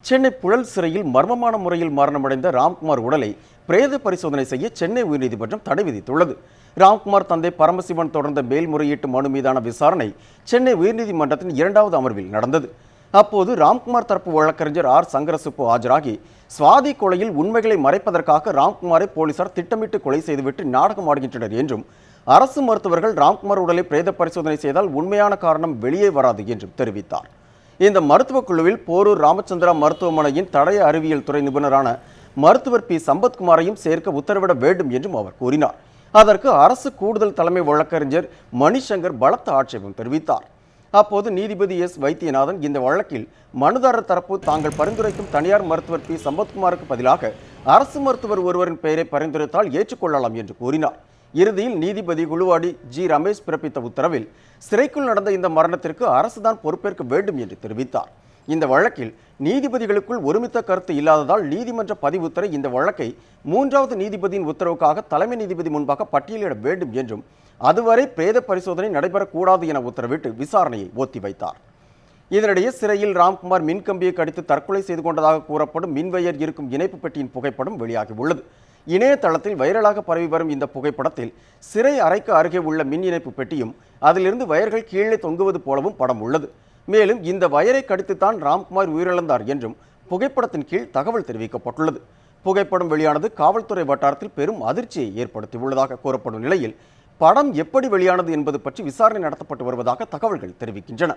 சென்னை புழல் சிறையில் மர்மமான முறையில் மரணமடைந்த ராம்குமார் உடலை பிரேத பரிசோதனை செய்ய சென்னை உயர்நீதிமன்றம் தடை விதித்துள்ளது. ராம்குமார் தந்தை பரமசிவன் தொடர்ந்த மேல்முறையீட்டு மனு மீதான விசாரணை சென்னை உயர்நீதிமன்றத்தின் 2வது அமர்வில் நடந்தது. அப்போது ராம்குமார் தரப்பு வழக்கறிஞர் ஆர் சங்கரசுப்பு ஆஜராகி, சுவாதி கொலையில் உண்மைகளை மறைப்பதற்காக ராம்குமாரை போலீசார் திட்டமிட்டு கொலை செய்துவிட்டு நாடகமாடுகின்றனர் என்றும், அரசு மருத்துவர்கள் ராம்குமார் உடலை பிரேத பரிசோதனை செய்தால் உண்மையான காரணம் வெளியே வராது என்றும் தெரிவித்தார். இந்த மருத்துவக் குழுவில் போரூர் ராமச்சந்திரா மருத்துவமனையின் தடய அறிவியல் துறை நிபுணரான மருத்துவர் பி சம்பத்குமாரையும் சேர்க்க உத்தரவிட வேண்டும் என்றும் அவர் கூறினார். அதற்கு அரசு கூடுதல் தலைமை வழக்கறிஞர் மணிசங்கர் பலத்த ஆட்சேபம் தெரிவித்தார். அப்போது நீதிபதி எஸ் வைத்தியநாதன் இந்த வழக்கில் மனுதாரர் தரப்பு தாங்கள் பரிந்துரைக்கும் தனியார் மருத்துவர் பி சம்பத்குமாருக்கு பதிலாக அரசு மருத்துவர் ஒருவரின் பெயரை பரிந்துரைத்தால் ஏற்றுக்கொள்ளலாம் என்று கூறினார். இறுதியில் நீதிபதி குழுவாடி ஜி ரமேஷ் பிறப்பித்த உத்தரவில் சிறைக்குள் நடந்த இந்த மரணத்திற்கு அரசுதான் பொறுப்பேற்க வேண்டும் என்று தெரிவித்தார். இந்த வழக்கில் நீதிபதிகளுக்குள் ஒருமித்த கருத்து இல்லாததால் நீதிமன்ற பதிவுத்துறை இந்த வழக்கை 3வது நீதிபதியின் உத்தரவுக்காக தலைமை நீதிபதி முன்பாக பட்டியலிட வேண்டும் என்றும், அதுவரை பிரேத பரிசோதனை நடைபெறக்கூடாது என உத்தரவிட்டு விசாரணையை ஒத்திவைத்தார். இதனிடையே சிறையில் ராம்குமார் மின்கம்பியை கடித்து தற்கொலை செய்து கொண்டதாக கூறப்படும் மின்வயர் இருக்கும் இணைப்பு பெட்டியின் புகைப்படம் வெளியாகியுள்ளது. இணையதளத்தில் வைரலாக பரவி வரும் இந்த புகைப்படத்தில் சிறை அறைக்கு அருகே உள்ள மின் இணைப்பு பெட்டியும் அதிலிருந்து வயர்கள் கீழே தொங்குவது போலவும் படம் உள்ளது. மேலும் இந்த வயரை கடித்துத்தான் ராம்குமார் உயிரிழந்தார் என்றும் புகைப்படத்தின் கீழ் தகவல் தெரிவிக்கப்பட்டுள்ளது. புகைப்படம் வெளியானது காவல்துறை வட்டாரத்தில் பெரும் அதிர்ச்சியை ஏற்படுத்தியுள்ளதாக கூறப்படும் நிலையில், படம் எப்படி வெளியானது என்பது பற்றி விசாரணை நடத்தப்பட்டு வருவதாக தகவல்கள் தெரிவிக்கின்றன.